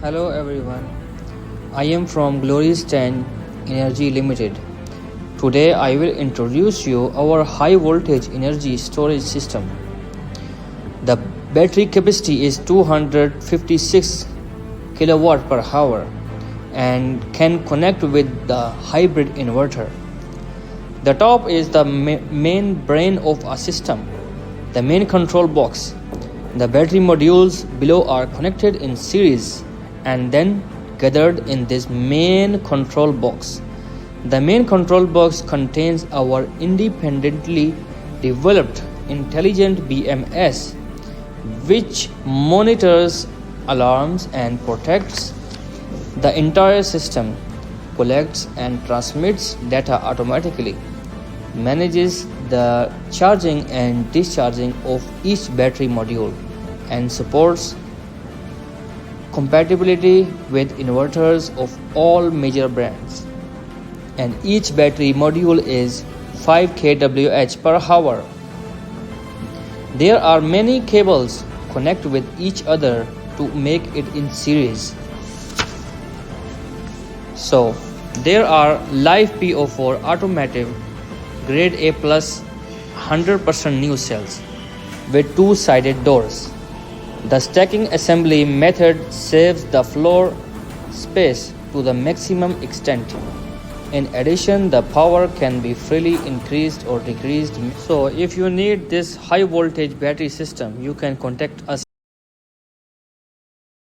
Hello everyone, I am from Glory's 10 Energy Limited. Today I will introduce you our high voltage energy storage system. The battery capacity is 256 kilowatt per hour and can connect with the hybrid inverter. The top is the main brain of a system, the main control box. The battery modules below are connected in series and then gathered in this main control box. The main control box contains our independently developed intelligent BMS, which monitors, alarms, and protects the entire system, collects and transmits data automatically, manages the charging and discharging of each battery module, and supports compatibility with inverters of all major brands. And each battery module is 5 kWh per hour. There are many cables connect with each other to make it in series. So there are LiFePO4 automotive grade A plus 100% new cells with two-sided doors. The stacking assembly method saves the floor space to the maximum extent. In addition, the power can be freely increased or decreased. So if you need this high voltage battery system, you can contact us.